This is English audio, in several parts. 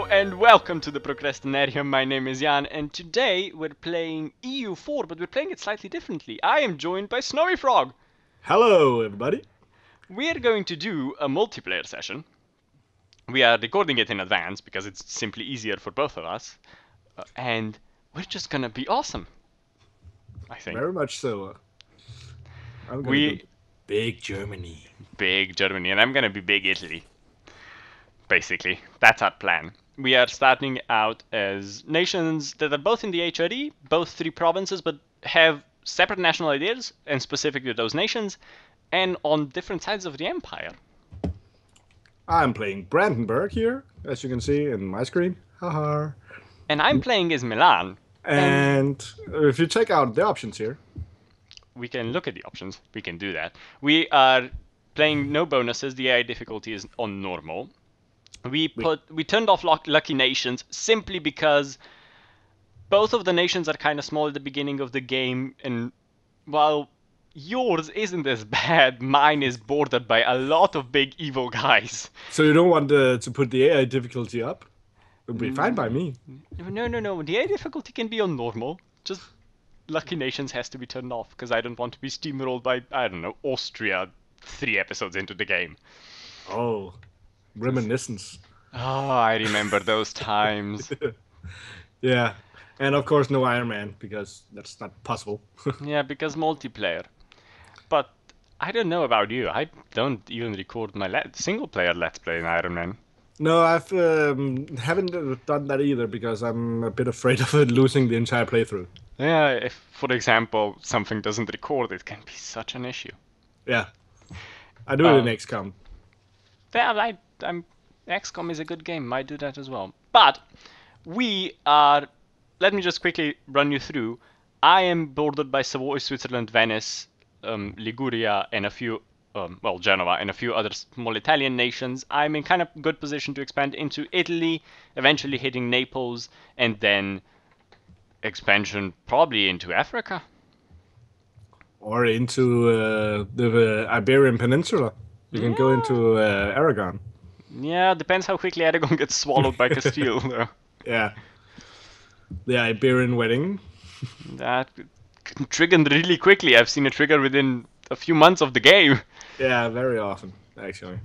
Hello and welcome to the Procrastinarium. My name is Jan and today we're playing EU4, but we're playing it slightly differently. I am joined by SnowiiFrog. Hello, everybody. We're going to do a multiplayer session. We are recording it in advance because it's simply easier for both of us. And we're just gonna be awesome, I think. Very much so. I'm gonna go big Germany. Big Germany, and I'm gonna be big Italy. Basically, that's our plan. We are starting out as nations that are both in the HRE, both 3 provinces, but have separate national ideas and specific to those nations, and on different sides of the empire. I'm playing Brandenburg here, as you can see in my screen. Haha. And I'm playing as Milan. And if you check out the options here, we can look at the options. We can do that. We are playing no bonuses. The AI difficulty is on normal. We turned off Lucky Nations simply because both of the nations are kind of small at the beginning of the game, and while yours isn't as bad, mine is bordered by a lot of big evil guys. So you don't want to put the AI difficulty up? It would be fine by me. No. The AI difficulty can be on normal. Just Lucky Nations has to be turned off because I don't want to be steamrolled by, I don't know, Austria 3 episodes into the game. Oh. Reminiscence. Oh, I remember those times. Yeah, and of course no Iron Man, because that's not possible. Yeah, because multiplayer. But I don't know about you. I don't even record my single-player Let's Play in Iron Man. No, I've haven't done that either, because I'm a bit afraid of losing the entire playthrough. Yeah, if, for example, something doesn't record, it can be such an issue. Yeah, I do it in XCOM. Yeah, XCOM is a good game. Might do that as well. But we are. Let me just quickly run you through. I am bordered by Savoy, Switzerland, Venice, Liguria, and a few, Genoa, and a few other small Italian nations. I'm in kind of good position to expand into Italy, eventually hitting Naples, and then expansion probably into Africa. Or into the Iberian Peninsula. You can go into Aragon. Yeah, depends how quickly Aragon gets swallowed by Castile, though. Yeah. The Iberian wedding. That triggered really quickly. I've seen it trigger within a few months of the game. Yeah, very often, actually.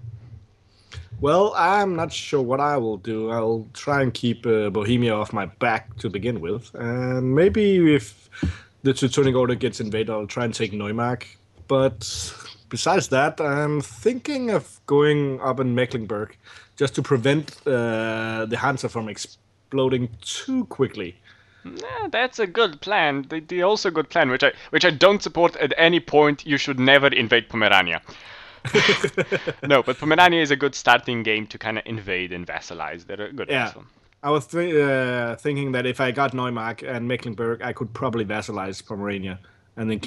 Well, I'm not sure what I will do. I'll try and keep Bohemia off my back to begin with. And maybe if the Teutonic Order gets invaded, I'll try and take Neumark. But besides that, I'm thinking of going up in Mecklenburg just to prevent the Hansa from exploding too quickly. Yeah, that's a good plan. The also good plan, which I don't support at any point. You should never invade Pomerania. No, but Pomerania is a good starting game to kind of invade and vassalize. They're a good vassal. I was thinking that if I got Neumark and Mecklenburg, I could probably vassalize Pomerania and then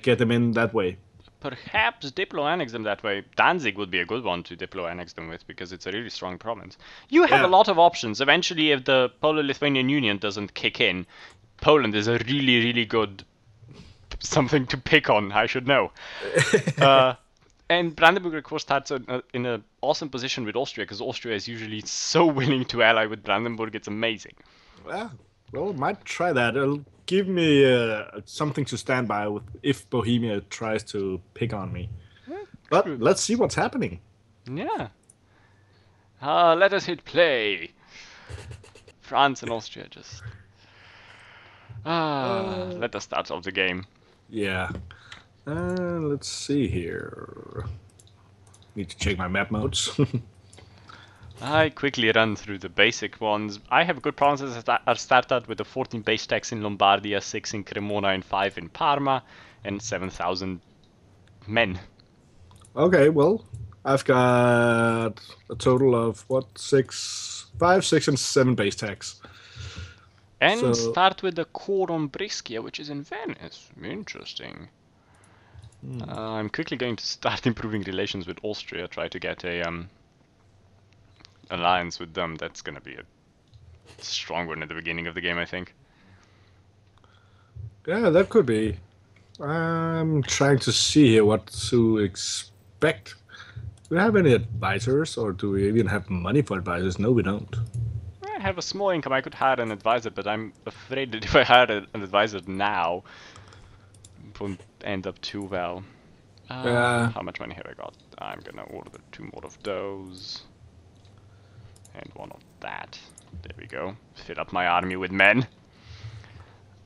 get them in that way. Perhaps Diplo-annex them that way. Danzig would be a good one to Diplo-annex them with because it's a really strong province. You have a lot of options. Eventually, if the Polo-Lithuanian Union doesn't kick in, Poland is a really, really good something to pick on, I should know. And Brandenburg, of course, starts in an awesome position with Austria because Austria is usually so willing to ally with Brandenburg. It's amazing. Well, might try that. It'll give me something to stand by with if Bohemia tries to pick on me. But let's see what's happening. Yeah. Let us hit play. France and Austria just... let us start off the game. Yeah. Let's see here. Need to check my map modes. I quickly run through the basic ones. I have good provinces that are started with the 14 base stacks in Lombardia, 6 in Cremona, and 5 in Parma, and 7,000 men. Okay, well, I've got a total of, 5, 6, and 7 base stacks. And start with the Corum Briscia, which is in Venice. Interesting. I'm quickly going to start improving relations with Austria, try to get a... alliance with them. That's gonna be a strong one at the beginning of the game, I think. Yeah, that could be. I'm trying to see here what to expect. Do we have any advisors, or do we even have money for advisors? No, we don't. have a small income. I could hire an advisor, but I'm afraid that if I hire an advisor now, it won't end up too well. How much money have I got? I'm gonna order 2 more of those. And 1 of that. There we go. Fill up my army with men.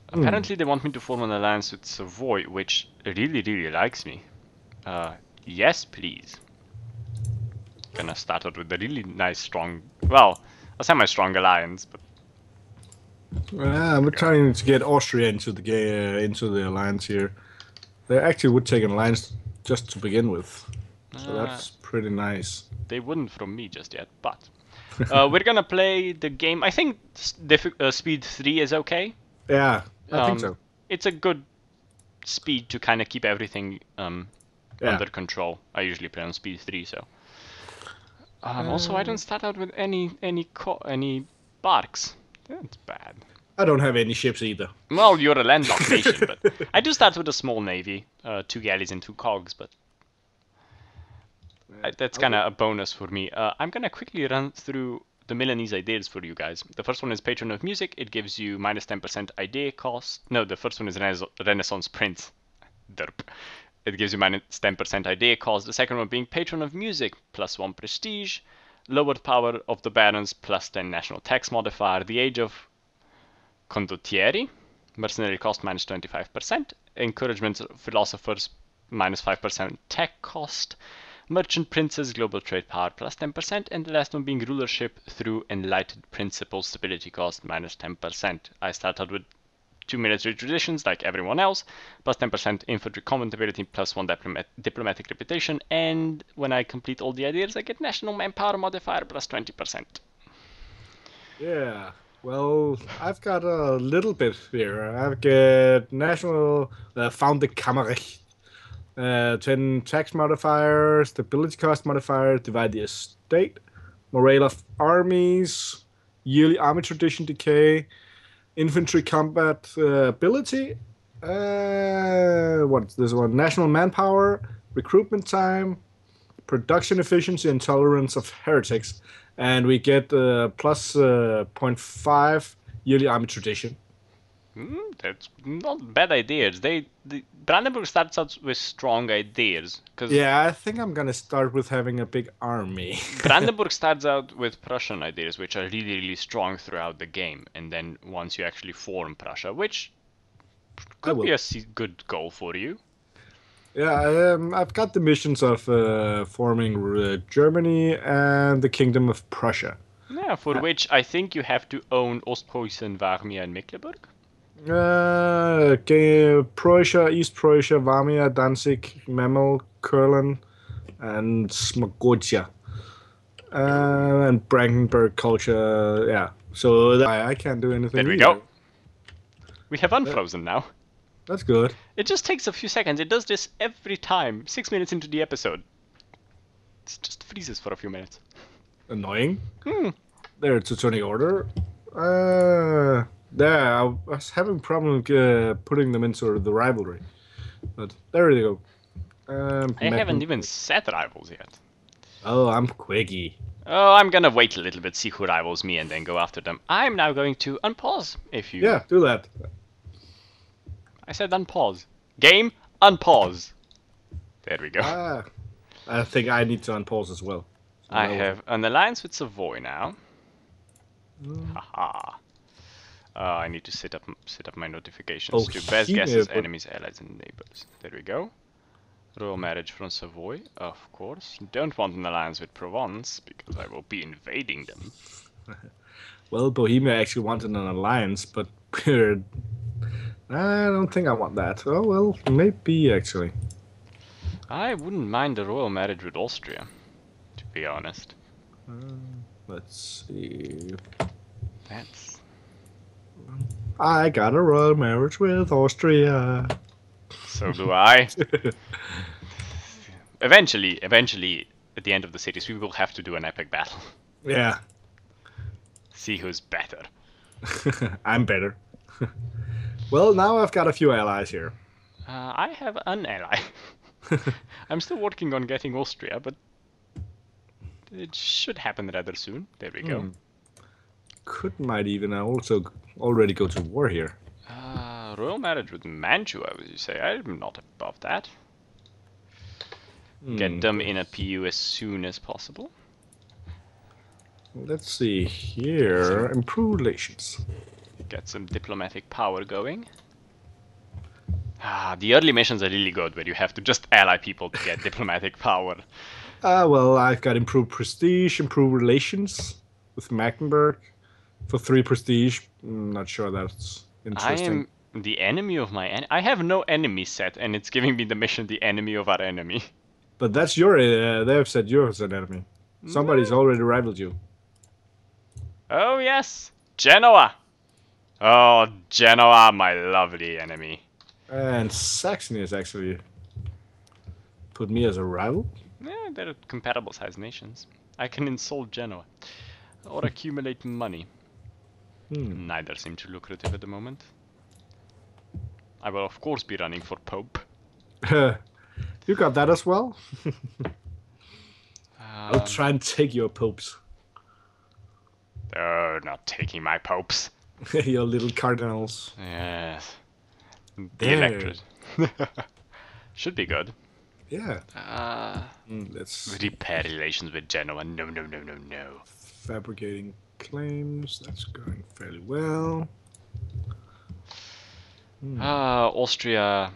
Apparently they want me to form an alliance with Savoy, which really, really likes me. Yes, please. Gonna start out with a really nice, strong... Well, a semi-strong alliance, but... I'm trying to get Austria into the alliance here. They actually would take an alliance just to begin with. So that's pretty nice. They wouldn't from me just yet, but... we're gonna play the game. I think speed 3 is okay. Yeah, I think so. It's a good speed to kind of keep everything under control. I usually play on speed 3, so. Also, I don't start out with any barks. That's bad. I don't have any ships either. Well, you're a landlocked nation, but I do start with a small navy, 2 galleys and 2 cogs, but that's kind of a bonus for me. I'm gonna quickly run through the Milanese ideas for you guys. The first one is Patron of Music. It gives you minus 10% idea cost. No, the first one is Renaissance Prince. Derp. It gives you minus 10% idea cost. The second one being Patron of Music, plus 1 prestige. Lowered power of the barons, plus 10 national tax modifier. The Age of Condottieri, mercenary cost minus 25%. Encouragement of philosophers, minus 5% tech cost. Merchant Princes, global trade power plus 10%, and the last one being rulership through enlightened principles, stability cost minus 10%. I started with 2 military traditions like everyone else, plus 10% infantry combat ability, plus 1 diplomatic reputation, and when I complete all the ideas, I get national manpower modifier plus 20%. Yeah, well, I've got a little bit here. I've got national founded Kammerrecht. 10 tax modifier, stability cost modifier, divide the estate, morale of armies, yearly army tradition decay, infantry combat ability. What's this one? National manpower, recruitment time, production efficiency, and tolerance of heretics. And we get plus 0.5 yearly army tradition. That's not bad ideas. Brandenburg starts out with strong ideas. Yeah, I think I'm gonna start with having a big army. Brandenburg starts out with Prussian ideas, which are really, really strong throughout the game. And then once you actually form Prussia, which could be a good goal for you. Yeah, I've got the missions of forming Germany and the Kingdom of Prussia. Yeah, for which I think you have to own Ostpreußen, Warmia, and Mecklenburg. Prussia, East Prussia, Warmia, Danzig, Memel, Kurland, and Smogotia. And Brandenburg culture, yeah. So I can't do anything. There we go. We have unfrozen now. That's good. It just takes a few seconds. It does this every time, 6 minutes into the episode. It just freezes for a few minutes. Annoying. There, it's a turning order. There, I was having problem putting them into the rivalry. But there we go. I haven't even set rivals yet. Oh, I'm quickie. Oh, I'm gonna wait a little bit, see who rivals me, and then go after them. I'm now going to unpause, if you... Yeah, do that. I said unpause. Game, unpause. There we go. I think I need to unpause as well. So I have an alliance with Savoy now. Haha. I need to set up my notifications to best guesses, enemies, allies, and neighbors. There we go. Royal marriage from Savoy, of course. Don't want an alliance with Provence, because I will be invading them. Well, Bohemia actually wanted an alliance, but I don't think I want that. Oh, well, maybe, actually. I wouldn't mind a royal marriage with Austria, to be honest. Let's see. That's... I got a royal marriage with Austria. So do I. Eventually, at the end of the series, we will have to do an epic battle. Yeah. See who's better. I'm better. Well, now I've got a few allies here. I have an ally. I'm still working on getting Austria, but it should happen rather soon. There we go. might even also already go to war here. Royal marriage with Mantua, would you say? I'm not above that. Get them in a PU as soon as possible. Let's see here. Improve relations. Get some diplomatic power going. The early missions are really good, where you have to just ally people to get diplomatic power. Well, I've got improved prestige, improved relations with Mecklenburg for 3 prestige. Not sure that's interesting. I am the enemy of my enemy. I have no enemy set, and it's giving me the mission, the enemy of our enemy. But that's your. They've said you're an enemy. Somebody's already rivaled you. Oh yes, Genoa. Oh, Genoa, my lovely enemy. And Saxony has actually put me as a rival. Yeah, they're compatible sized nations. I can insult Genoa. Or accumulate money. Neither seem too lucrative at the moment. I will of course be running for Pope. You got that as well? I'll try and take your popes. Oh, not taking my popes. Your little cardinals. Yes. The electorate. Should be good. Yeah. Let's repair relations with Genoa. No. Fabricating claims. That's going fairly well. Austria.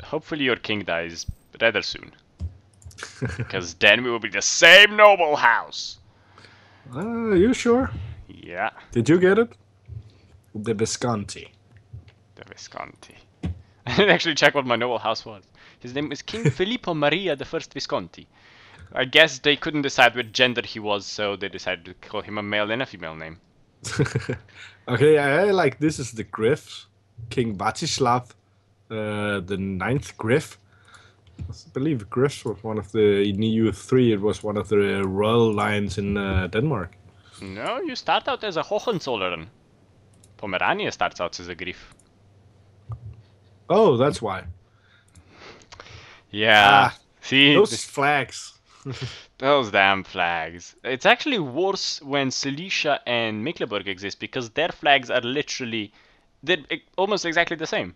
Hopefully your king dies rather soon. Because then we will be the same noble house. You sure? Yeah. Did you get it? The Visconti. The Visconti. I didn't actually check what my noble house was. His name was King Filippo Maria I Visconti. I guess they couldn't decide what gender he was, so they decided to call him a male and a female name. Okay, I like this is the Griff. King Vatislav, the 9th Griff. I believe Griff was one of the, in EU4, it was one of the royal lines in Denmark. No, you start out as a Hohenzollern. Pomerania starts out as a Griff. Oh, that's why. Yeah. See? Those flags. Those damn flags. It's actually worse when Silesia and Mecklenburg exist, because their flags are literally... they're almost exactly the same.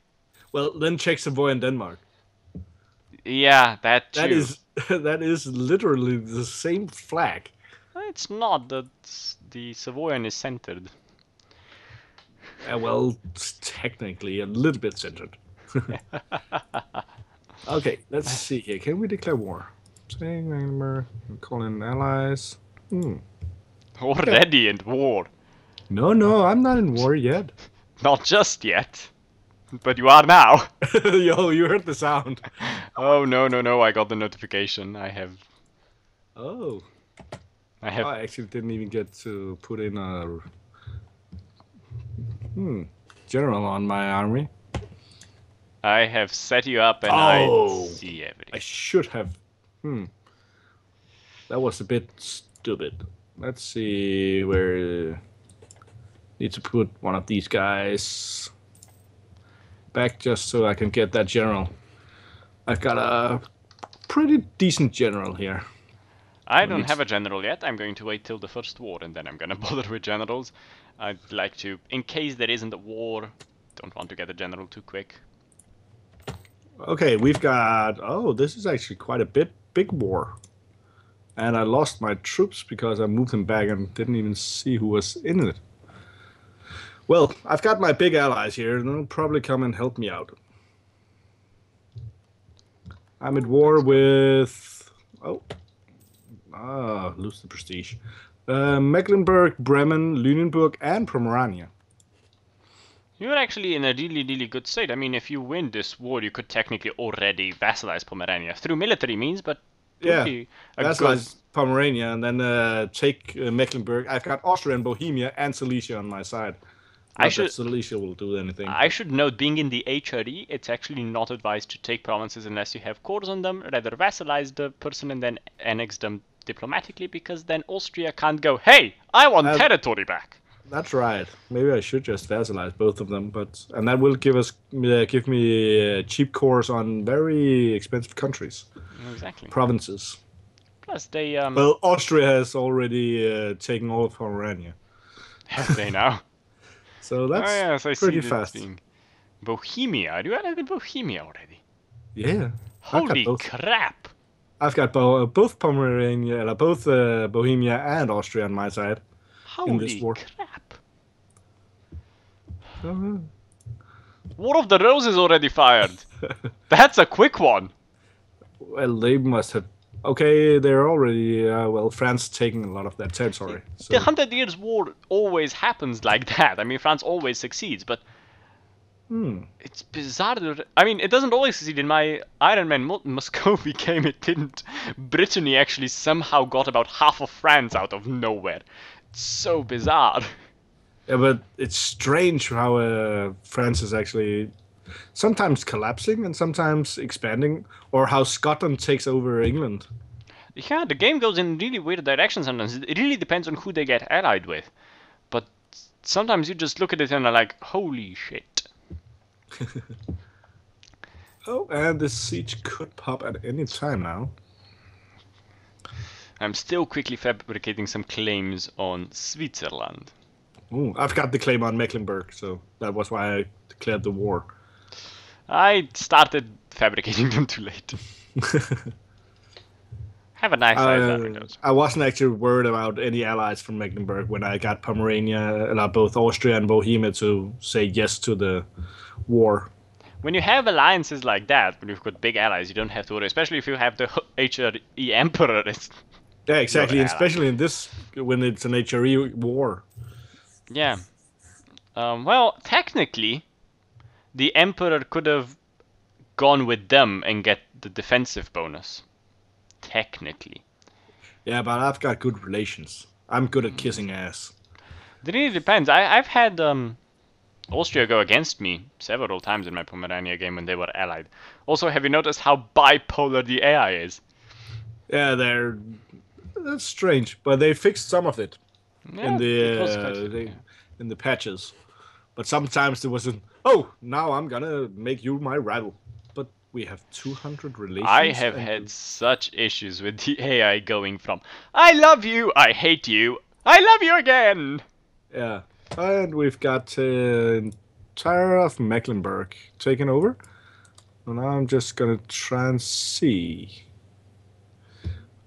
Well, then check Savoy and Denmark. Yeah, that too. That is literally the same flag. It's not. The Savoyan is centered. Well, it's technically a little bit centered. Okay, let's see here. Can we declare war? Call in allies. Already in war. No, I'm not in war yet. Not just yet. But you are now. Yo, you heard the sound. Oh, no, I got the notification. I have... Oh. I actually didn't even get to put in a... general on my army. I have set you up and I see everything. I should have... That was a bit stupid. Let's see where... Need to put one of these guys back just so I can get that general. I've got a pretty decent general here. I don't have a general yet. I'm going to wait till the first war and then I'm going to bother with generals. I'd like to, in case there isn't a war, don't want to get a general too quick. Okay, we've got... Oh, this is actually quite a big war. And I lost my troops because I moved them back and didn't even see who was in it. Well, I've got my big allies here, and they'll probably come and help me out. I'm at war with... lose the prestige. Mecklenburg, Bremen, Lüneburg, and Pomerania. You're actually in a really good state. I mean, if you win this war, you could technically already vassalize Pomerania through military means, but... Yeah, vassalize Pomerania and then take Mecklenburg. I've got Austria and Bohemia and Silesia on my side. Not that Silesia will do anything. I should note, being in the HRE, it's actually not advised to take provinces unless you have cores on them. Rather vassalize the person and then annex them diplomatically, because then Austria can't go, hey, I want territory back. That's right. Maybe I should just vassalize both of them, and that will give me cheap cores on very expensive countries. Exactly. Provinces. Plus they... Well, Austria has already taken all of Pomerania. Have they now? So Oh that's yes, I see pretty that fast. being Bohemia. Are you allied with Bohemia already? Yeah, I've got Holy both. crap! I've got both Pomerania, both Bohemia and Austria on my side in this Holy war. crap! Uh, War of the Roses already fired. That's a quick one. well, they must have. Okay, they're already well. France taking a lot of that territory. The So, 100 Years' War always happens like that. I mean, France always succeeds, but hmm. it's bizarre. I mean, it doesn't always succeed. In my Iron Man Muscovy game, it didn't. Brittany actually somehow got about half of France out of nowhere. It's so bizarre. Yeah, but it's strange how France is actually sometimes collapsing and sometimes expanding, or how Scotland takes over England. Yeah, the game goes in really weird directions sometimes. It really depends on who they get allied with. But sometimes you just look at it and are like, holy shit. Oh, and this siege could pop at any time now. I'm still quickly fabricating some claims on Switzerland. Ooh, I've got the claim on Mecklenburg, so that was why I declared the war. I started fabricating them too late. Have a nice size average. I wasn't actually worried about any allies from Mecklenburg when I got Pomerania, both Austria and Bohemia, to say yes to the war. When you have alliances like that, when you've got big allies, you don't have to worry, especially if you have the HRE Emperor as Yeah, your exactly, and ally. especially in this, when it's an HRE war. Yeah. Well, technically, the Emperor could have gone with them and get the defensive bonus. Technically. Yeah, but I've got good relations. I'm good at kissing ass. It really depends. I've had Austria go against me several times in my Pomerania game when they were allied. Also, have you noticed how bipolar the AI is? Yeah, that's strange, but they fixed some of it in Yeah, it was quite. Yeah. in the patches. But sometimes there was an now I'm gonna make you my rival. But we have 200 I relations. have had such issues with the AI going from I love you, I hate you, I love you again. Yeah, and we've got entire of Mecklenburg taken over. And now I'm just gonna try and see.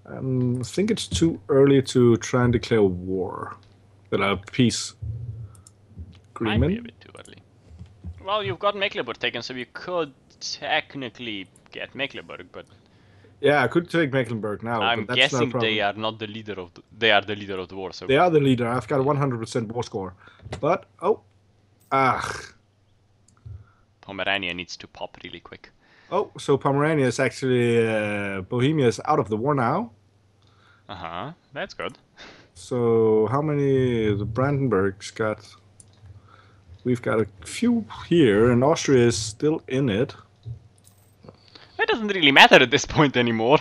I think it's too early to try and declare war. But a peace Might be a agreement. bit too early. Well, you've got Mecklenburg taken, so you could technically get Mecklenburg, but Yeah, I could take Mecklenburg now, I'm but that's not a guessing problem. they are not the leader of they are the leader of the war. So They are the leader. I've got a 100% war score. But, Pomerania needs to pop really quick. so Pomerania is actually, Bohemia is out of the war now. That's good. So how many the Brandenburgs got? We've got a few here, and Austria is still in it. That doesn't really matter at this point anymore.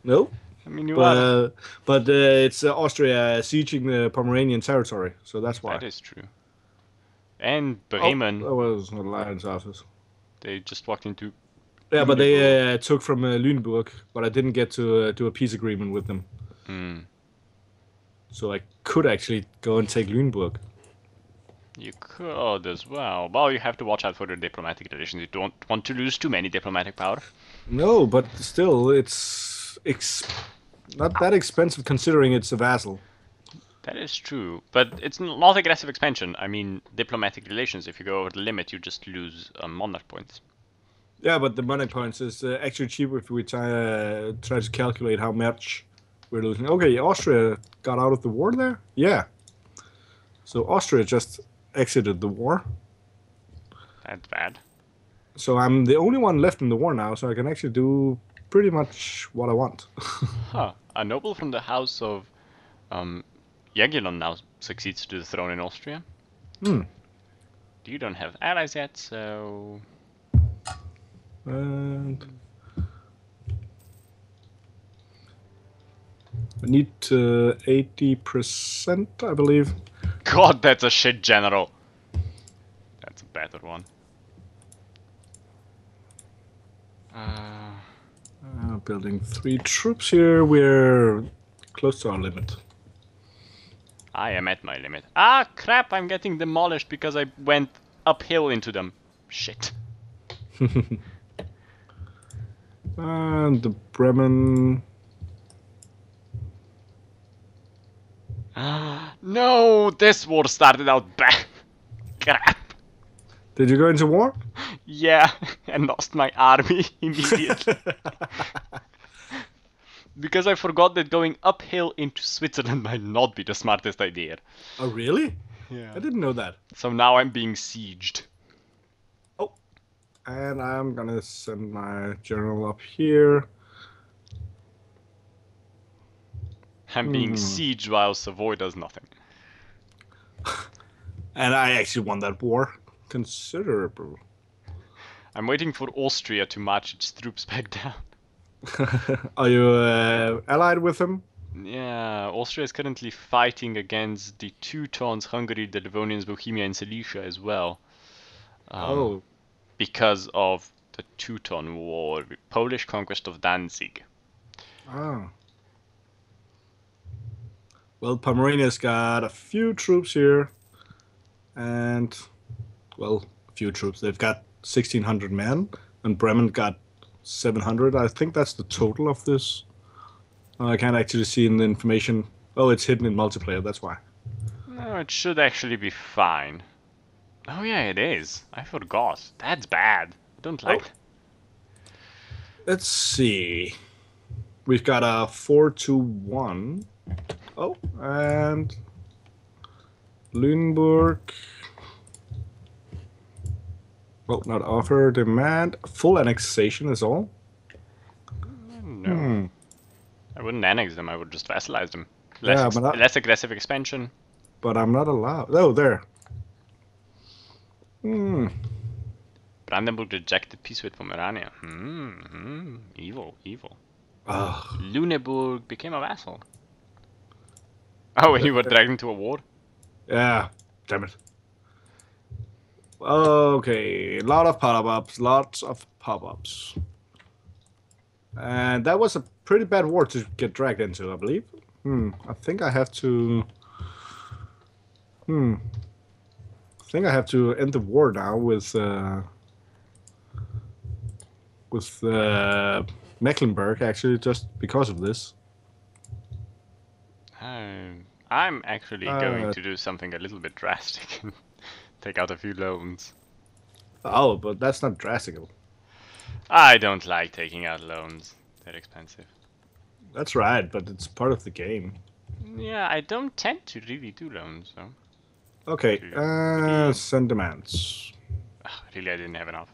No, I mean, you are. but it's Austria sieging the Pomeranian territory, so that's why. That is true. And Oh, Bohemian, that was an alliance office. they just walked into. Yeah, but Lüneburg. they took from Lüneburg, but I didn't get to do a peace agreement with them. So I could actually go and take Lüneburg. You could as well. Well, you have to watch out for your diplomatic relations. You don't want to lose too many diplomatic power. No, but still, it's not that expensive considering it's a vassal. That is true, but it's not aggressive expansion. I mean, diplomatic relations. If you go over the limit, you just lose monarch points. Yeah, but the money points is actually cheaper if we try to calculate how much we're losing. Okay, Austria got out of the war there? Yeah. So Austria just exited the war. That's bad. So I'm the only one left in the war now, so I can actually do pretty much what I want. Huh. A noble from the house of Jagiellon now succeeds to the throne in Austria. You don't have allies yet, so... And I need 80%, I believe. God, that's a shit general. That's a better one. Building 3 troops here. We're close to our limit. I am at my limit. Ah, crap, I'm getting demolished because I went uphill into them. Shit. And the Bremen. No, this war started out bad. Crap. Did you go into war? Yeah, and lost my army immediately. Because I forgot that going uphill into Switzerland might not be the smartest idea. Oh, really? Yeah. I didn't know that. So now I'm being sieged. Oh, and I'm gonna send my general up here. I'm being sieged while Savoy does nothing. And I actually won that war. Considerable. I'm waiting for Austria to march its troops back down. Are you allied with him? Yeah, Austria is currently fighting against the Teutons, Hungary, the Livonians, Bohemia, and Silesia as well. Oh. Because of the Teuton War, the Polish conquest of Danzig. Ah. Well, Pomerania's got a few troops here. And, well, a few troops. They've got 1,600 men. And Bremen got 700. I think that's the total of this. I can't actually see in the information. Oh, it's hidden in multiplayer, that's why. No, it should actually be fine. Oh yeah, it is. I forgot. That's bad. I don't like that. Let's see. We've got a 4-2-1. Oh, and Lüneburg. Well, not offer, demand. Full annexation is all? No. I wouldn't annex them, I would just vassalize them. Less Aggressive expansion. But I'm not allowed. Oh, there. Brandenburg rejected peace with Pomerania. Evil, evil. Ugh. Lüneburg became a vassal. Oh, and you were dragged into a war? Yeah, damn it. Okay, lots of pop-ups. And that was a pretty bad war to get dragged into, I believe. I think I have to... I think I have to end the war now with Mecklenburg, actually, just because of this. I'm actually going to do something a little bit drastic and take out a few loans. Oh, but that's not drastic. I don't like taking out loans. They're expensive. That's right, but it's part of the game. Yeah, I don't tend to really do loans, so... Okay, send demands. Really, I didn't have enough.